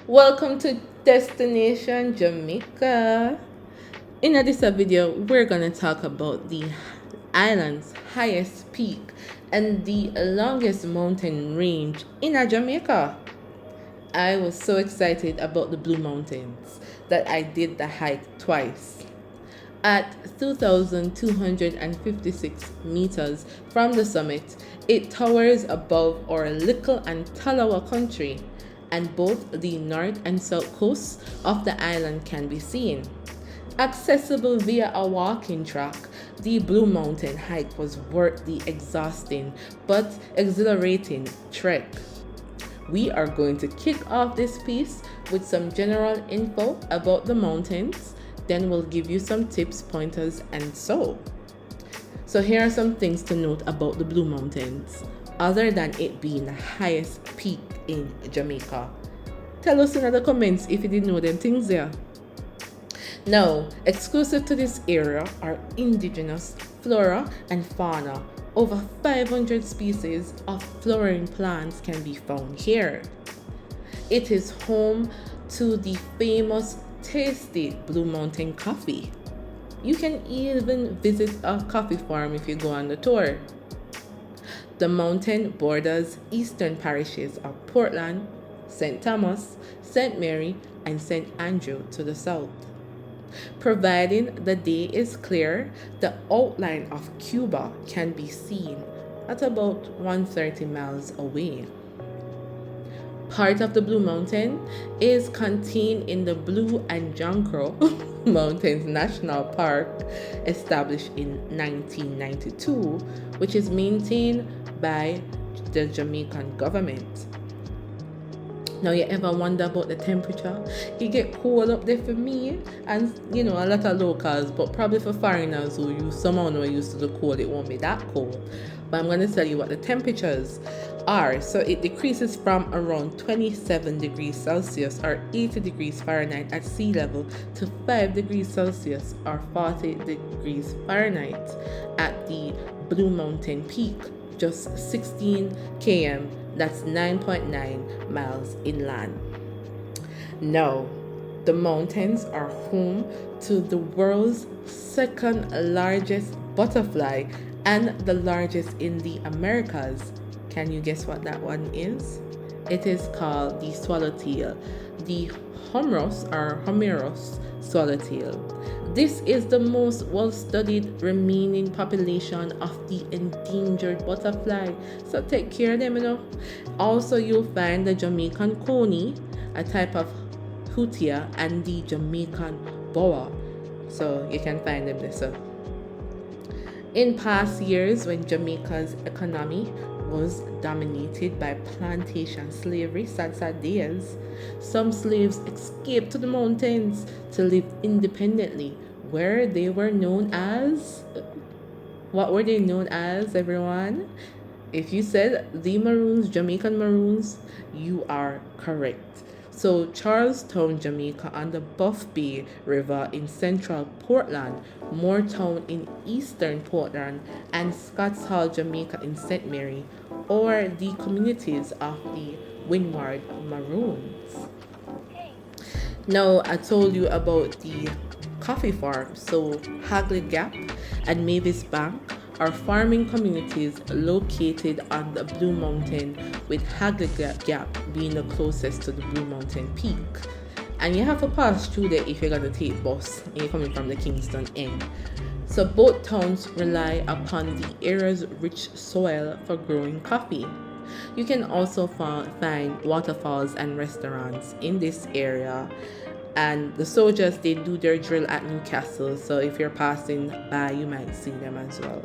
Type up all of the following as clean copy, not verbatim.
Welcome to Destination Jamaica. In this video, we're gonna talk about the island's highest peak and the longest mountain range in Jamaica. I was so excited about the Blue Mountains that I did the hike twice. At 2,256 meters from the summit, it towers above our little and Talawa country, and both the north and south coasts of the island can be seen. Accessible via a walking track, the Blue Mountain hike was worth the exhausting but exhilarating trek. We are going to kick off this piece with some general info about the mountains, then we'll give you some tips, pointers, and so. So here are some things to note about the Blue Mountains, other than it being the highest peak in Jamaica. Tell us in the comments if you didn't know them things there. Now, exclusive to this area are indigenous flora and fauna. Over 500 species of flowering plants can be found here. It is home to the famous tasty Blue Mountain coffee. You can even visit a coffee farm if you go on the tour. The mountain borders eastern parishes of Portland, St. Thomas, St. Mary, and St. Andrew to the south. Providing the day is clear, the outline of Cuba can be seen at about 130 miles away. Part of the Blue Mountain is contained in the Blue and John Crow Mountains National Park, established in 1992, which is maintained by the Jamaican government. Now, you ever wonder about the temperature? It get cold up there for me and a lot of locals, but probably for foreigners who somehow know used to the cold, it won't be that cold. But I'm going to tell you what the temperatures are. So it decreases from around 27 degrees Celsius or 80 degrees Fahrenheit at sea level to 5 degrees Celsius or 40 degrees Fahrenheit at the Blue Mountain Peak, just 16 km. That's 9.9 miles inland. Now, the mountains are home to the world's second largest butterfly and the largest in the Americas. Can you guess what that one is? It is called the swallowtail, the Homeros swallowtail. This is the most well-studied remaining population of the endangered butterfly, so take care of them. Also, you'll find the Jamaican coney, a type of hutia, and the Jamaican boa, so you can find them there. So, in past years, when Jamaica's economy was dominated by plantation slavery, sad days, some slaves escaped to the mountains to live independently, where they were known as. What were they known as, everyone? If you said the Maroons, Jamaican Maroons, you are correct. So, Charlestown, Jamaica, on the Buff Bay River in central Portland, Moortown in eastern Portland, and Scotts Hall, Jamaica in St. Mary, or the communities of the Windward Maroons. Now, I told you about the coffee farms. So, Hagley Gap and Mavis Bank are farming communities located on the Blue Mountain, with Hagley Gap being the closest to the Blue Mountain Peak. And you have to pass through there if you're going to take bus and you're coming from the Kingston end. So both towns rely upon the area's rich soil for growing coffee. You can also find waterfalls and restaurants in this area. And the soldiers, they do their drill at Newcastle, so if you're passing by, you might see them as well.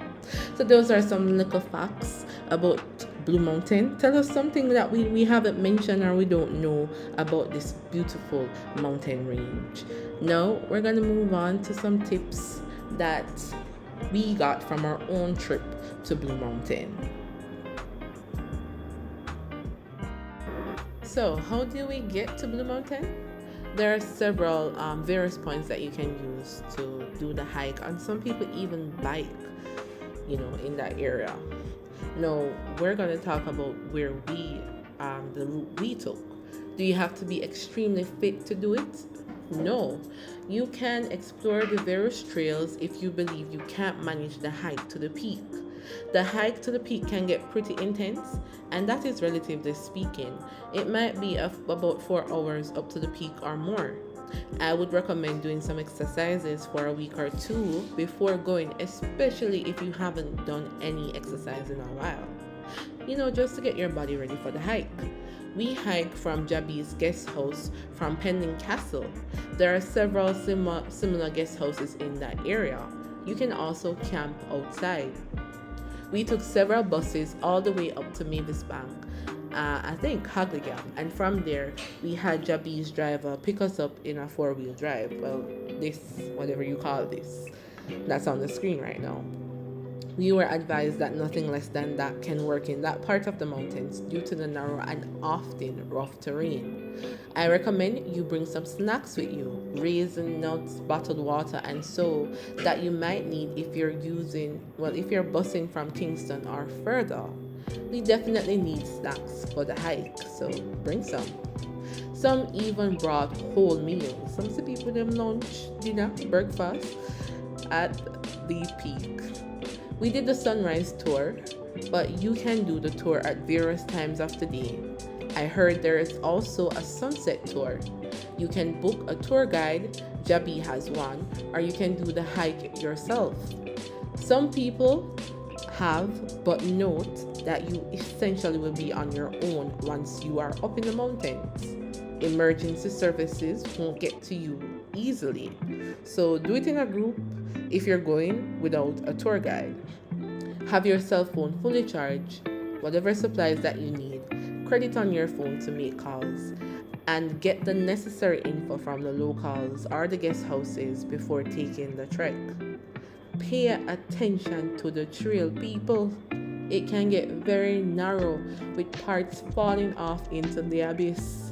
So those are some little facts about Blue Mountain. Tell us something that we haven't mentioned or we don't know about this beautiful mountain range. Now we're going to move on to some tips that we got from our own trip to Blue Mountain. So how do we get to Blue Mountain? There are several various points that you can use to do the hike, and some people even bike, in that area. Now, we're going to talk about where the route we took. Do you have to be extremely fit to do it? No. You can explore the various trails if you believe you can't manage the hike to the peak. The hike to the peak can get pretty intense, and that is relatively speaking. It might be about 4 hours up to the peak or more. I would recommend doing some exercises for a week or two before going, especially if you haven't done any exercise in a while. Just to get your body ready for the hike. We hiked from Jabi's guest house from Pending Castle. There are several similar guest houses in that area. You can also camp outside. We took several buses all the way up to Mavis Bank, I think Hagligam, and from there we had Jabi's driver pick us up in a four-wheel drive. Well, this, whatever you call this, that's on the screen right now. We were advised that nothing less than that can work in that part of the mountains due to the narrow and often rough terrain. I recommend you bring some snacks with you, raisin nuts, bottled water, and so that you might need if you're busing from Kingston or further. We definitely need snacks for the hike, so bring some. Some even brought whole meals. Some people them lunch, dinner, breakfast at the peak. We did the sunrise tour, but you can do the tour at various times of the day. I heard there is also a sunset tour. You can book a tour guide, Jabi has one, or you can do the hike yourself. Some people have, but note that you essentially will be on your own once you are up in the mountains. Emergency services won't get to you easily, so do it in a group if you're going without a tour guide. Have your cell phone fully charged, whatever supplies that you need, credit on your phone to make calls, and get the necessary info from the locals or the guest houses before taking the trek. Pay attention to the trail, people. It can get very narrow with parts falling off into the abyss.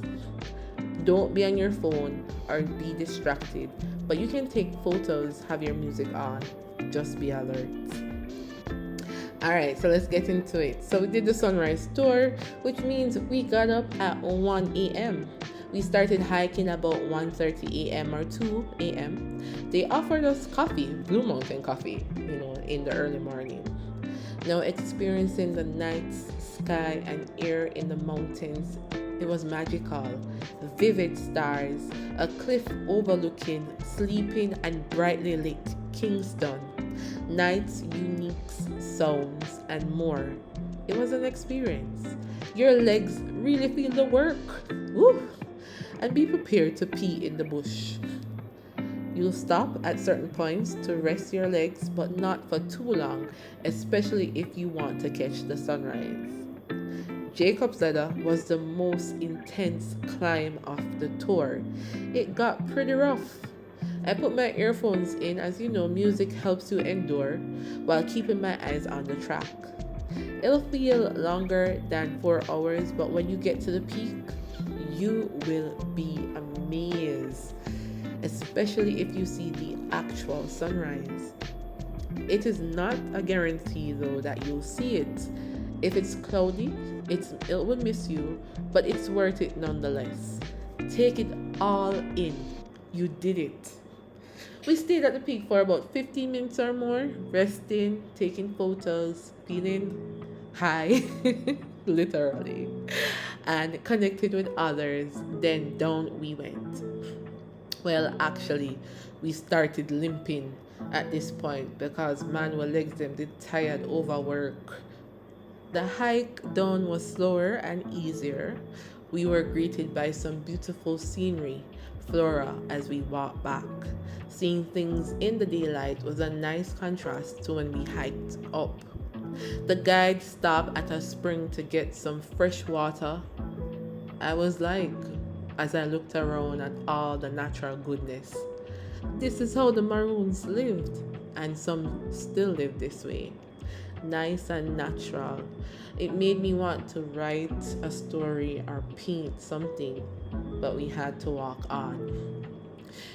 Don't be on your phone or be distracted, but you can take photos, have your music on. Just be alert. Alright, so let's get into it. So we did the sunrise tour, which means we got up at 1 a.m. We started hiking about 1:30 a.m. or 2 a.m. They offered us coffee, Blue Mountain coffee, in the early morning. Now experiencing the night sky and air in the mountains, it was magical. Vivid stars, a cliff overlooking sleeping and brightly lit Kingston, nights, unique sounds, and more. It was an experience. Your legs really feel the work. Woo! And be prepared to pee in the bush. You'll stop at certain points to rest your legs, but not for too long, especially if you want to catch the sunrise. Jacob's Ladder was the most intense climb of the tour. It got pretty rough. I put my earphones in, as you know, music helps you endure while keeping my eyes on the track. It'll feel longer than 4 hours, but when you get to the peak, you will be amazed, especially if you see the actual sunrise. It is not a guarantee though that you'll see it. If it's cloudy, it will miss you, but it's worth it nonetheless. Take it all in. You did it. We stayed at the peak for about 15 minutes or more, resting, taking photos, feeling high, literally, and connected with others. Then down we went. Well, actually, we started limping at this point because manual legs them did tired overwork. The hike down was slower and easier. We were greeted by some beautiful scenery, flora as we walked back. Seeing things in the daylight was a nice contrast to when we hiked up. The guide stopped at a spring to get some fresh water. I was like, as I looked around at all the natural goodness, this is how the Maroons lived, and some still live this way. Nice and natural. It made me want to write a story or paint something, but we had to walk on.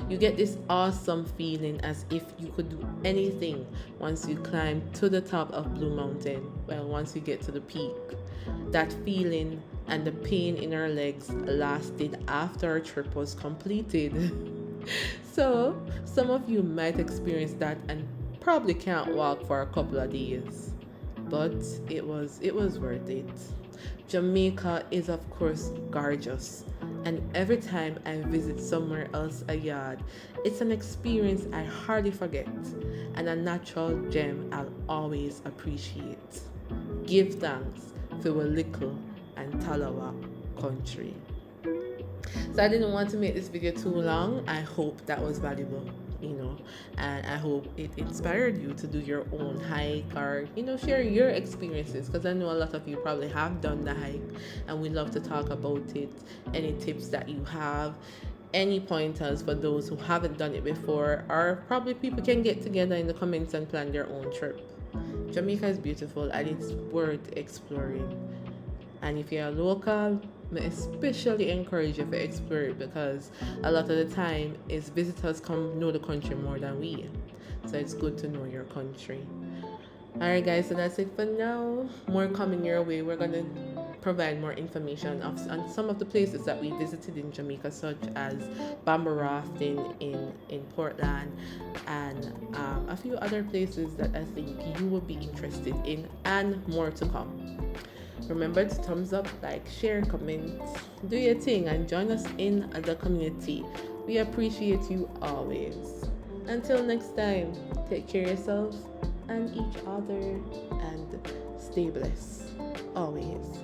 You get this awesome feeling as if you could do anything once you climb to the top of Blue Mountain. Well, once you get to the peak. That feeling and the pain in our legs lasted after our trip was completed. So, some of you might experience that and probably can't walk for a couple of days, but it was worth it. Jamaica is of course gorgeous, and every time I visit somewhere else a yard, it's an experience I hardly forget and a natural gem I'll always appreciate. Give thanks for our little and Talawa country. So I didn't want to make this video too long. I hope that was valuable, and I hope it inspired you to do your own hike, or share your experiences, because I know a lot of you probably have done the hike and we love to talk about it. Any tips that you have, any pointers for those who haven't done it before, or probably people can get together in the comments and plan their own trip. Jamaica is beautiful and it's worth exploring. And if you're a local, I especially encourage you to explore it, because a lot of the time is visitors come know the country more than we. So it's good to know your country. Alright guys, so that's it for now. More coming your way. We're gonna provide more information on some of the places that we visited in Jamaica, such as bamboo rafting in Portland, and a few other places that I think you would be interested in, and more to come. Remember to thumbs up, like, share, comment, do your thing, and join us in the community. We appreciate you always. Until next time, take care of yourselves and each other, and stay blessed always.